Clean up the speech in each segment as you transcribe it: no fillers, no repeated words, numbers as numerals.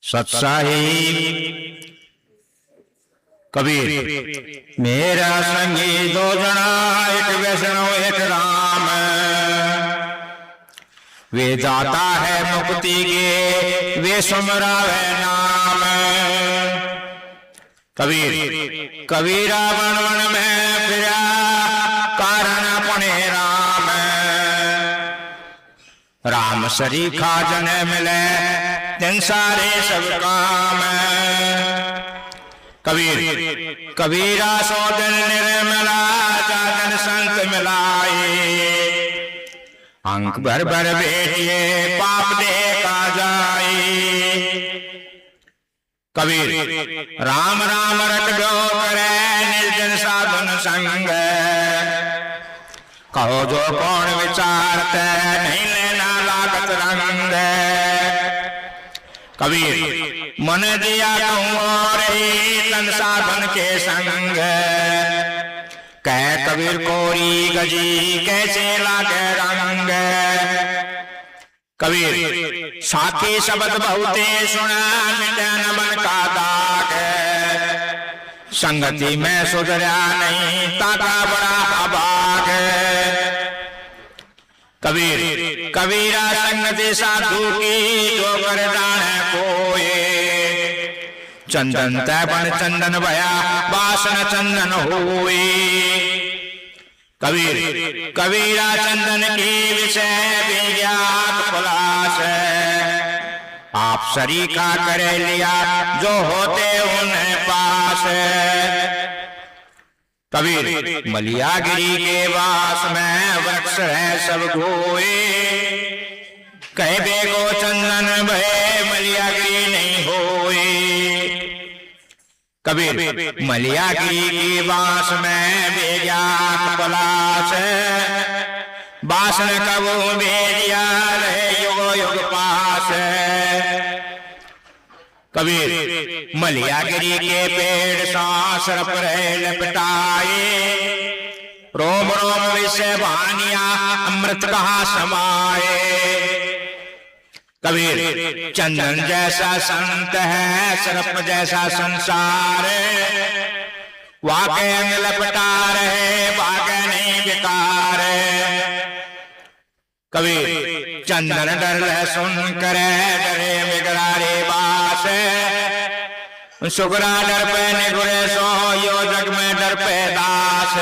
सत्साहिब कबीर मेरा संगी दो जना, एक वैष्णव एक राम। वे दाता है मुक्ति के, वे सुमरावे नाम। कबीर कबीरा वन वन में फिरा, कारण अपने राम। राम सरीखा जन मिले, दिन सारे सब काम। कबीर कबीरा सो दिन निर्मला, जागन संत मिलाए। अंक भर भर बेटिए, पाप देखा जाए। कबीर राम राम रट गो करे, निर्जन साधन संग। कहो जो कौन विचारते, नहीं लेना लागत रंग। कबीर मन दिया कहूँ और तन साधन के संग। कह कबीर कोरी गजी, कैसे लागे रंग। कबीर साथी शब्द बहुते सुना, मिटन मन का दाग। संगति में सुधरा नहीं, ताका बड़ा अभाग। कबीर कबीरा संगति साधु की, जो कर जाने कोए। चंदन तैबन चंदन भया, बासन चंदन हुए। कबीर कबीरा चंदन की विषय विज्ञात पलाश। आप सरीखा करे लिया, जो होते उन्हें पास। कबीर मलियागिरी के वास में, वृक्ष है सब गोए। कह बेगो चंदन भय, मलियागिरी नहीं होए। कबीर मलियागिरी के वास में, बेजात पलाश। बासन कबू भेजिया, रहे युगो युग पास। कबीर मलियागिरी के पेड़ सांस रप रहे लपटाए। रोम रोम विषय भानिया, अमृत कहा समाए। कबीर चंदन जैसा संत है, सर्प जैसा संसार। वाके अंग लपटा रहे, वाके नहीं बेकार। कबीर चंदन डर सुन करे, डरे बिगड़ारे बास। सुगरा डर पे निगुरे सो, यो जग में डर पे दास।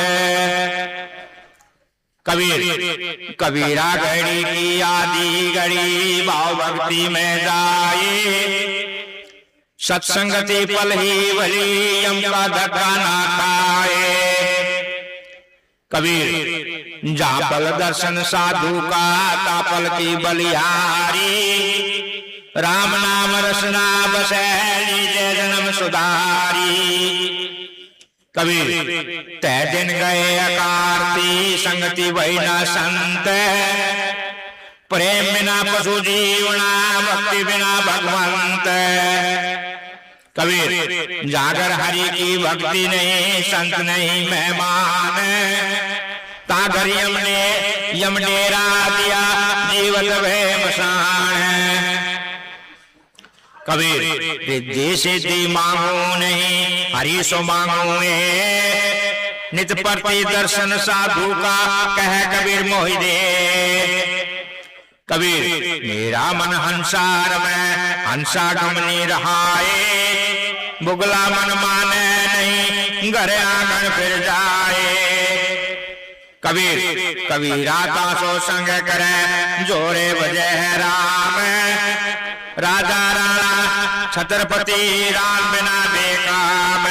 कबीर कबीरा घड़ी की आदि घड़ी, भाव भक्ति में जाए। सत्संगति पल ही भली, यम का धक्का ना खाए। कबीर जहाँ पल दर्शन साधु का, तापल की बलिहारी। राम नाम रसना बसे, लीजे जन्म सुधारी। कबीर तय दिन गए अकारती, संगति वही न संत। प्रेम बिना पशु जीवना, भक्ति बिना भगवंत। कबीर जागर हरि की भक्ति नहीं, संत नहीं मेहमान। तागर यम ने यम डेरा दिया, जीवत भय मसान। कबीर रिद्धि सिद्धि मांगू नहीं, हरि सो मांगू। नित प्रति दर्शन साधु का, कह कबीर मोहि दे। कबीर मेरा मन हंसार में, हंसा गमनी रहाए। बुगला मन माने नहीं, घर आंगन फिर जाए। कबीर कबीरा दासो संग करे, जोरे बजे राम। राजा राणा छत्रपति, राम बिना बेकाम।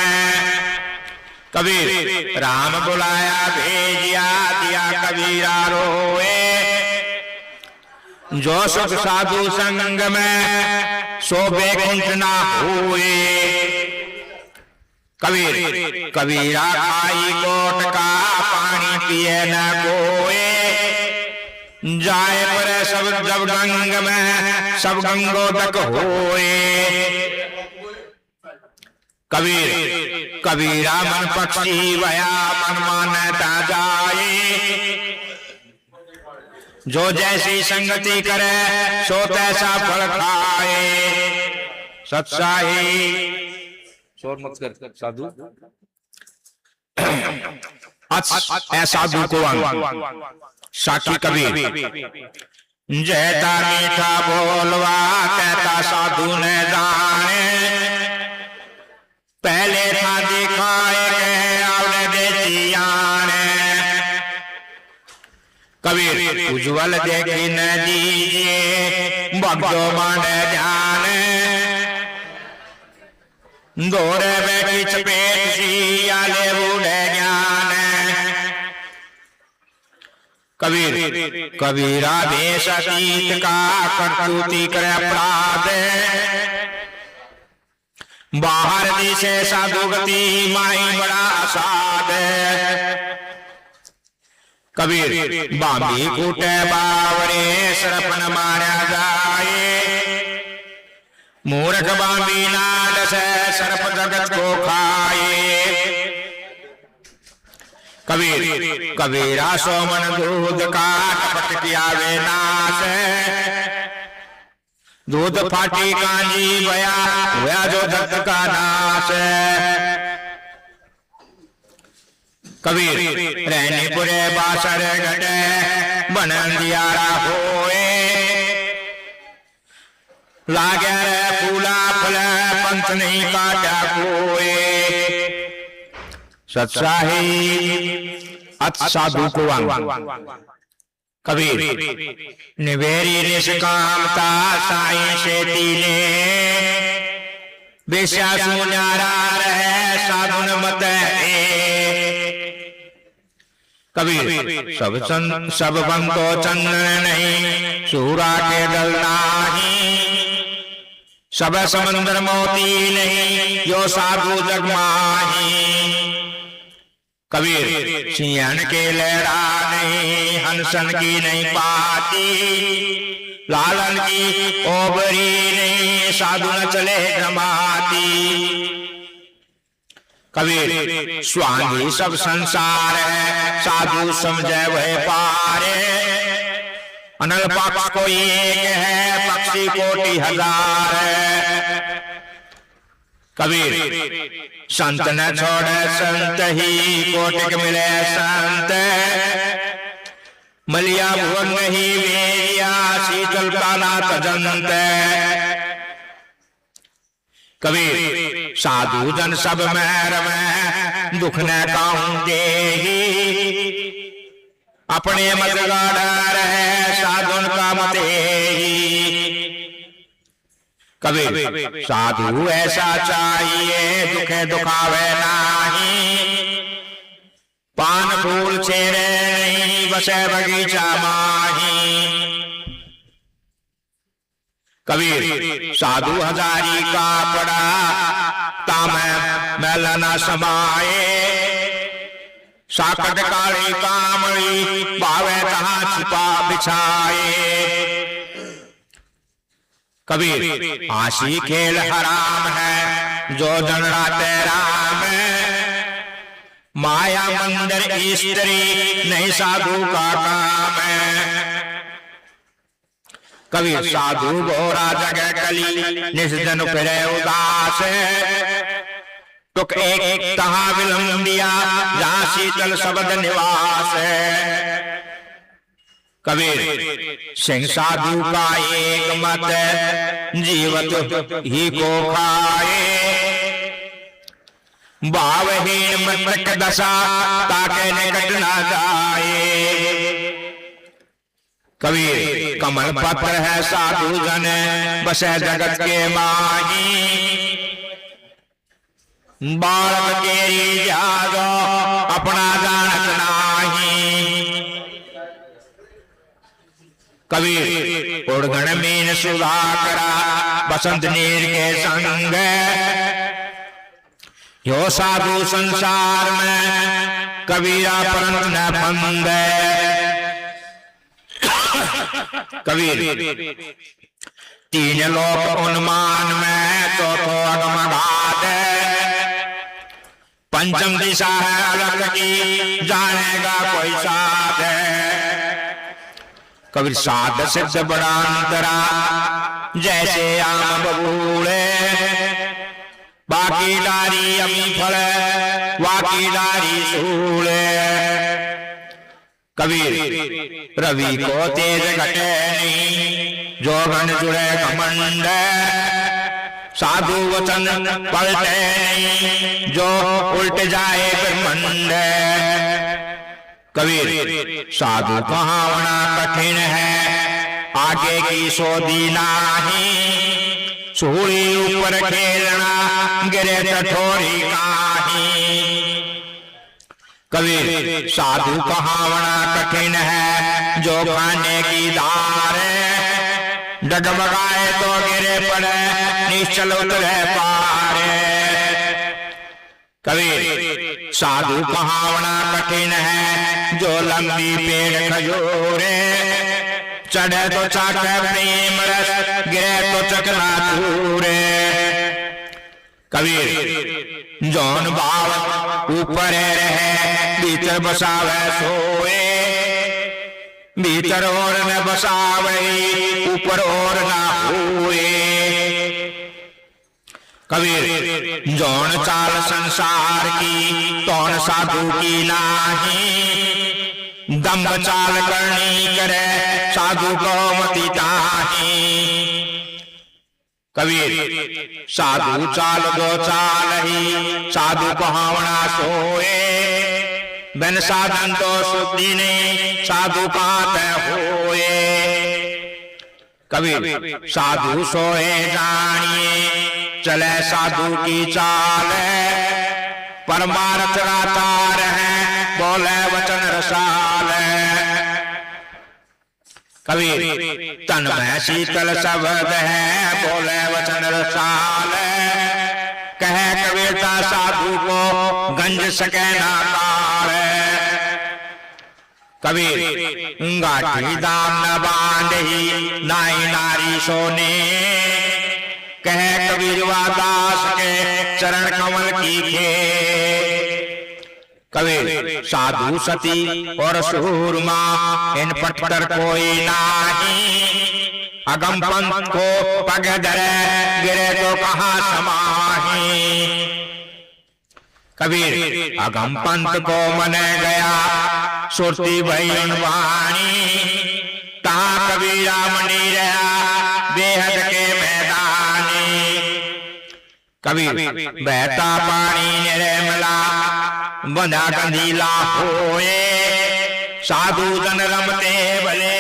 कबीर राम बुलाया भेजिया, दिया कबीरा रोए। जो सुख साधु संग में, सो बेकुंठ ना हुए। कबीर कबीरा खाई कोट का, पानी पिए न कोए। जाए पर सब जब गंग में, सब गंगोदक होए। कबीर कबीरा मन पक्षी भया, मन मानता जाए। जो जैसी संगति करे, सो तैसा फल खाए। सत्साही शोर मत कर साधु ऐ साधु को साखी कबीर जैता मीठा बोलवा कहता साधु ने जाने पहले था दिखाए आवने देतियाने कबीर उज्जवल देखी न दीजिए भक्तो मन जाने दौरे बैठी चपेट सी आले बूढ़े ज्ञान कबीर कबीरा देश अतीत का करतूती करे अपराध बाहर दिशे साधु गति माई बड़ा साध कबीर बांबी कूटे बावरे सरपन मारा जाए मूर्ख बांबी नाद से सर्प जगत को खाए कबीर कबीरा सोमन दूध का कपट किया वे नाश दूध फाटी कांजी बया हुआ जो दत्त का नाश कबीर रहनी पुरे बासर घटे बनन दियारा होए लागे रे फूला फल पंथ नहीं काटा कोए सत्साही अत साधु को कबीर निवेरी निष्कामता साई से तीले बेशा सुनारा रहे साधुन मत कबीर सब बंदो चंदन नहीं सूरा के दल नाही सब समंदर मोती नहीं यो साधु जगमाही कबीर सिंहन के लहरा नहीं हंसन की नहीं पाती लालन की ओबरी नहीं साधु न चले जमाती कबीर स्वांगी सब संसार है साधु समझे वह पारे अनल पक्ष कोई एक है पक्षी कोटि हजार है कबीर संत न छोड़े संत ही कोटिक मिले संत मलिया भुवन नहीं वेरिया शीतल काला तजंत कबीर साधु जन सब मेहर में दुख न काऊं देही अपने मत गाढ़ है साधुन का मत कबीर साधु ऐसा चाहिए दुखे दुखावे नाही पान फूल छेड़े नहीं बसे बगीचा माही कबीर साधु हजारी का पड़ा तामे मैलना समाए साकट काली कामड़ी पावे तहां छिपा बिछाए कबीर आशी खेल हराम है जो जन राते राम माया मंदिर स्त्री नहीं साधु का काम है कबीर साधु गोरा जगह कली निष्जन फिरे उदास तुक एक तहा विलम दिया जहां शीतल शब्द निवास है कबीर सिंह साधु का एक मत जीवत ही को खाए भावहीन मृतक दशा ताके निकट ना जाए कबीर कमल पत्र है साधु जन बसे जगत के माही बालक केरी जागो अपना जानत नाही कबीर उड़गण मीन सुधा करा बसंत नीर के संग यो साधु संसार में कबीरा परंत न बंद कबीर तीन लोक उन्मान में चौथो अगमगाध पंचम दिशा है अलग की जानेगा कोई साध कबीर साध सिद्ध बड़ा अंतरा जैसे आम बबूले वाकी डारी अमी फल वाकी डारी सूल। कबीर रवि को तेज घटे नहीं जो घन जुड़े घमंड। साधु वचन पलटे नहीं जो उल्ट जाए ब्रह्मंड। कबीर साधु कहावना कठिन है आगे की सोधी नाही। सूली ऊपर खेलना गिरे कठोरी काही। कबीर साधु कहावना कठिन है जो खाने की धार। डगमगाए तो गिरे पड़े निश्चल उतरे पार। कबीर साधु कहावना कठिन है जो लंबी पेड़ खजूरे। चढ़े तो चाटे प्रेम रस गिरे तो चकना चूरे। कबीर जौन भाव ऊपर रहे भीतर बसावे सोए। भीतर और न बसावे ऊपर और ना हुए। कबीर जौन चाल संसार की तौन साधु की नाही। दम्भ चाल करनी करे साधु को मति ताही। कबीर साधु चाल दो चाल ही साधु कहावना सोए। बिन साधन तो शुद्धि ने साधु पात होए। कबीर साधु सोए जानिए चले साधु की चाल। परमार्थ रातार है बोले वचन रसाल। कबीर तन में शीतल शब्द है बोले वचन रसाल। कहे कबीरता साधु को गंज सके ना काल। कबीर गाठी दाम न बांधही नाई नारी सोने। कहे कबीर वादास के चरण कमल की खे। कबीर साधु सती और सूरमा इन पत्थर कोई नाही। अगम पंथ को पग धरे गिरे तो कहाँ समाही। कबीर अगम पंथ को मन गया सुरती भई वाणी। तहाँ कबीरा मनी रहा बेहद के मैदानी। कबीर बहता पानी निर्मला बंधा कंदीला होए। साधु जन रमते भले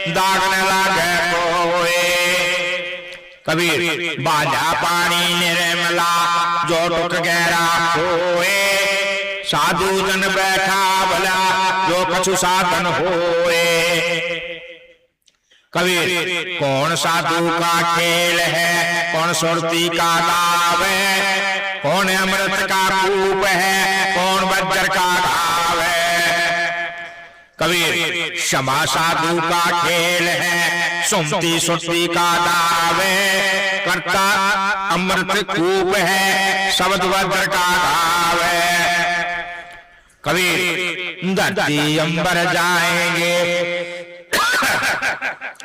दाग न लागे कोए। कबीर बांधा पानी निर्मला जो टुक गहरा होए। साधु जन बैठा भला जो कछु साधन होए। कबीर कौन साधु का खेल है कौन सुरती का दाव है। कौन अमृत का कूप है कौन वज्र का घाव है। कबीर क्षमा साधु का खेल है सुमति सुरती का दाव है। कर्ता अमृत कूप है शब्द वज्र का घाव है। कबीर धरती अंबर जाएंगे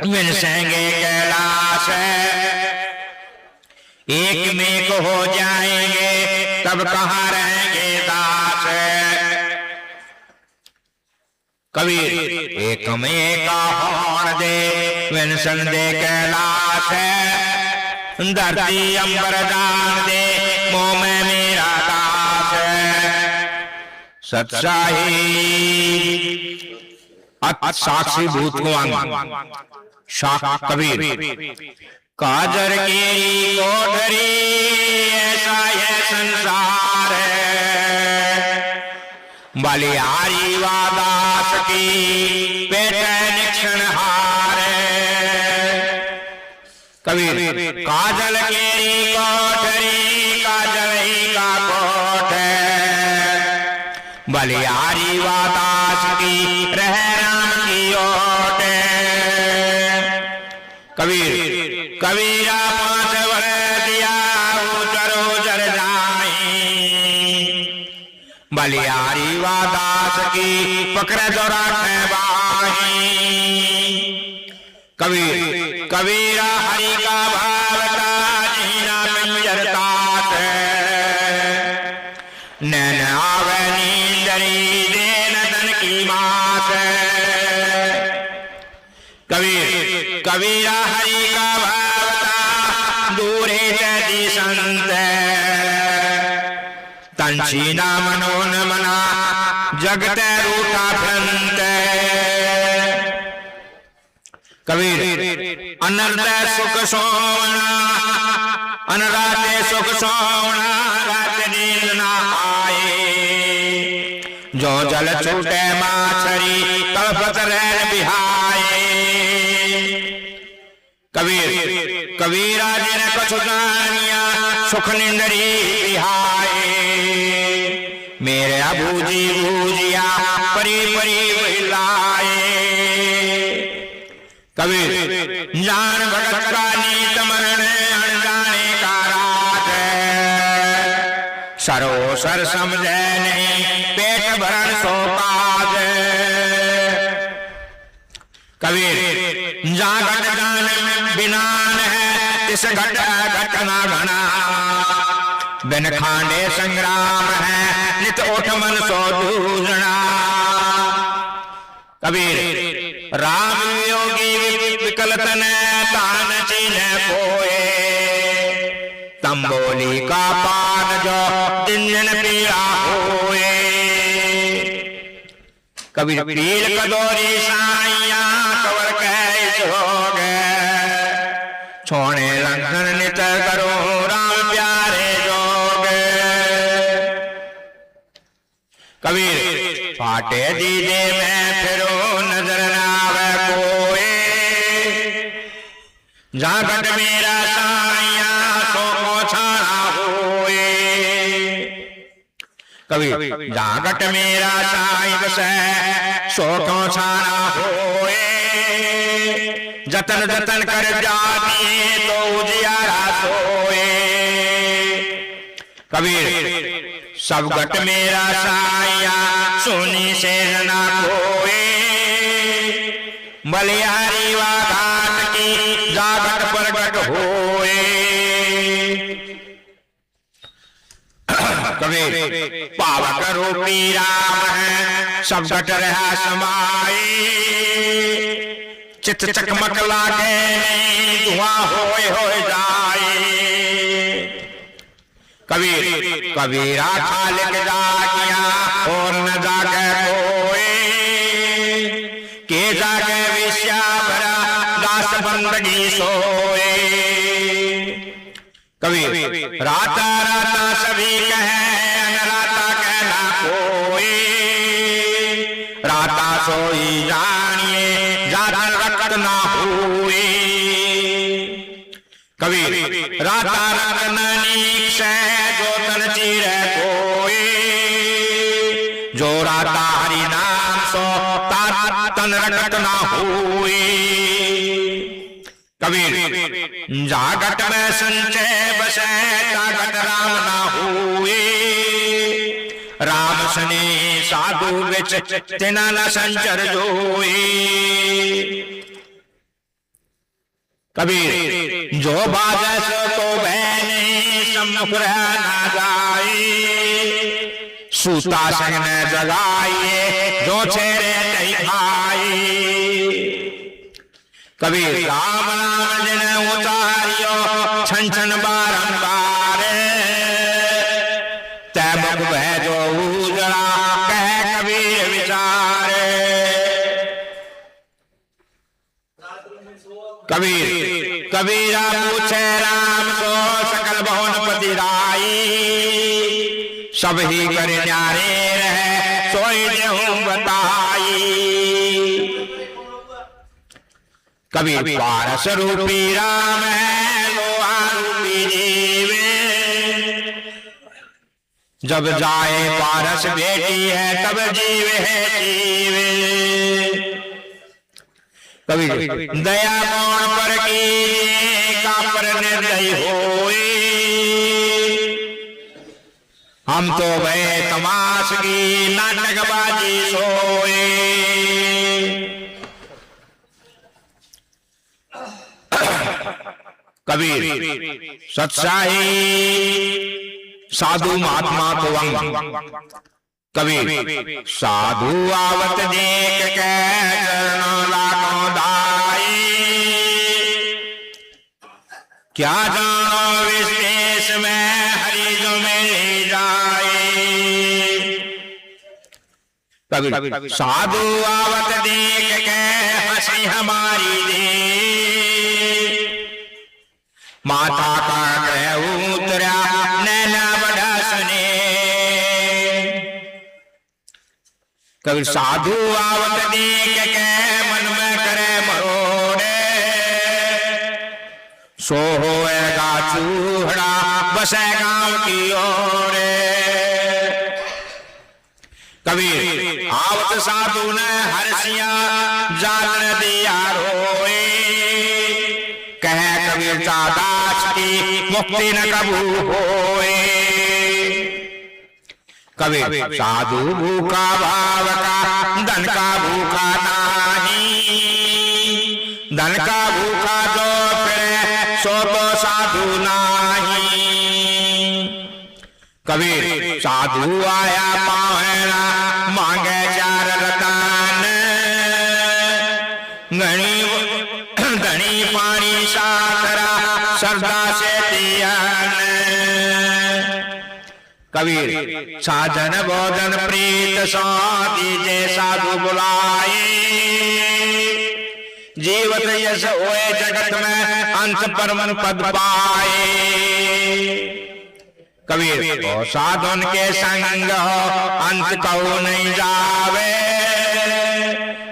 विनसेंगे कैलाश। एक में को हो जाएंगे तब कहाँ रहेंगे दास। कबीर एक में का हौन दे विनसन दे कैलाश। धरती अंबर जान दे मोह में मेरा दास। सच्चाई साक्षी भूत को शाख कबीर काजर की कोठरी ऐसा है संसार है। बलिहारी वादास की पेट निक्षण हार। कबीर काजल की कोठरी काजल ही का कोठ। बलिहारी वादास की रह राम की ओट। कबीर कबीरा 5 वर्ष दिया उजर उजर जाई। बलिहारी वादास की पकड़े जो राखे बाही। कबीर कबीरा हरि का भावता जीना पिंजरता से। नैन आवे नींदरी देन तन की मात। कबीर कबीरा हरि का भावता दूरे तैती संत। तंसीना मनोन मना जगत रूठा भ्रंत। कबीर अनर्थ सुख सोवना अनराते सुख सोवना रात नींद ना आए। जो जल छूटे माछरी तड़पत रैन बिहाए। कबीर कबीरा जिन कछु जानिया सुख निंदरी बिहाए। मेरे अबूजी बूजिया परी परी बिलाए। कबीर जान भगत का नीत मरण अनजाने का राज। सरोसर समझे नहीं पेट भरण सो काज। कबीर जागत जान बिनान है इस घट घटना घना। बिन खांडे संग्राम है नित उठ मन सो दूजना। कबीर राम योगी विकलतन तान चीन पोए। तंबोली का पान जो दिन दिन पीड़ा होए। कबीर पील कदोरी साइया कवर कैस हो गए। छोड़े लंघन नित करो राम प्यारे जोग। कबीर फाटे दीजे में फिरो नजर नावे कोए। जागट मेरा साइया सो को छाना होए। कबीर जागट मेरा साई बसे सो को छाना होए। जतन जतन कर जाती तो उजियारा सोए। कबीर सब घट मेरा साया सोनी से ना कोए। बलियारी वा घाट की जागट प्रगट होए। कबीर पावक रूपी राम है सब घट रहा समाए। चित चकमक लागे धुआं होए जाए। कबीर कबीरा खालिक जागिया और न जागे कोए। के जागे विश्याभरा दास बंदगी सोए। कबीर राता राता सभी कहे अनराता कहना कोई। राता सोई जानिए जागरण रक्त ना हुए। कबीर राता रतन नीक से जो तन चीर कोई। जो राता हरि नाम सो तारा तन रक्त ना हुए। कबीर जागट में संचय बसे जागट राम ना हुए। राम सने साधु विच तिना न संचर जोए। कबीर जो बाजस तो वह नहीं सम्मुख रह ना जाए। सूता संग न जगाइए जो छेड़े नहीं खाए। कबीर राम नाम जिन उतारियो छन छन बारंबार। तै मुख वह जो उजड़ा कह कबीर विचार। कबीर कबीरा पूछे राम को सकल भुवनपति राई। सब ही कर न्यारे रहे सोई देहूं बताई। कबीर पारस रूपी राम है लोहा रूपी जीवे। जब जाए पारस बेटी है तब जीवे है जीवे। कबीर दया कौन पर की का पर निर्दयी होए। हम तो गए तमाश की नाटकबाजी सोए। कबीर सत्साई साधु महात्मा को अंग। कबीर साधु आवत देख के चरणों लाखों दाई, क्या जानो विशेष में हरि जो मिल जाए। कबीर साधु आवत देख के हंसी हमारी दे, माता का ग्रह उतरा नैना बड़ा सुने। कबीर साधु आवत देख के मन में करे मरोड़े, सो होएगा चूहड़ा बसे गांव की ओर। कबीर आवत साधु ने हर्षिया जान दिया रोए, कहे कबीर दास की मुक्ति न कबू होए। कबीर साधु भूखा भाव का धन का भूखा नहीं, धन का भूखा जो फिरे सो तो साधु नहीं। कबीर साधु आया पावना मांगे चार रतन, घनी पानी सातरा श्रद्धा से दियन। कबीर साधन भोजन प्रीत सो दीजे साधु बुलाए, जीवत यश होए जगत में अंत परमन पद पाए। कबीर ओ साधुन के संग हो अंत कहो नहीं जावे,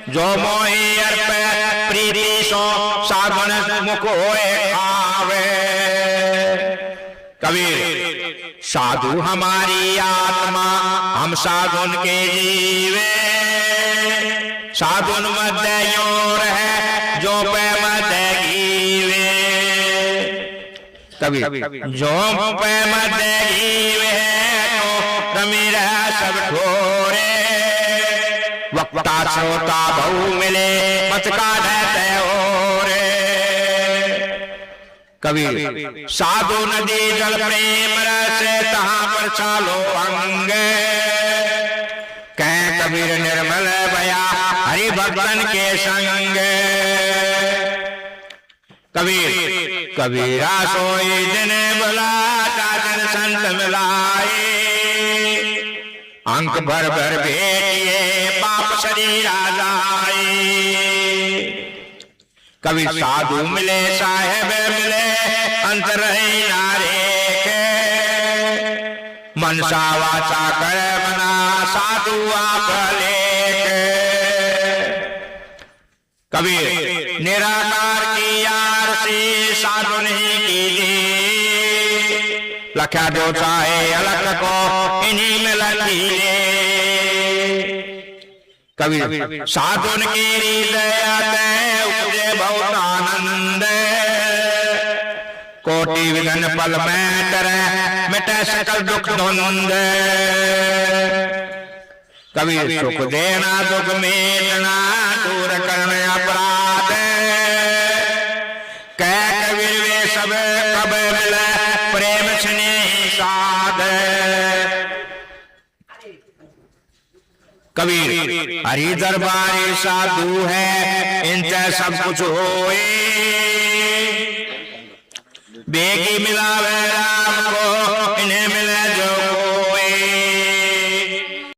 जो मोहि अर्पे प्रीति सो साधुन मुख होए आवे। कबीर साधु हमारी आत्मा हम साधुन के जीवे, साधुन मध्य योर है जो पे मध्य गीवे। कबीर जो पे मध्य गीवे तो रमीर सब ठोरे, वक्ता श्रोता बहु मिले मत का रहते हो रे। कबीर साधु नदी जल प्रेम रस तहां पर चालो अंग, कह कबीर निर्मल भया हरि भक्तन के संग। कबीर कबीरा सोई दिन बुला साधन संत मिलाए, अंक भर भर भेटिए पाप शरीर आए। कबीर साधु मिले साहेब मिले अंतर रहे नारे के, मनसा वाचा कर बना साधु आप लेके। कबीर निराकार की आरती साधु नहीं कीजिए, लख्या जो चाहे अलग को इन्हीं में लकीले। कबीर साधुन की हृदय उपजे बहुत आनंद, कोटि विघ्न पल में टरे मिटे सकल दुख धुंध। कबीर सुख देना दुख मेटना दूर करने अपराध, कह कबीर वे सब कब मिले प्रेम स्नेह साध। कबीर हरि दरबारी साधु है इनसे सब कुछ होए, बेगी मिलावे राम को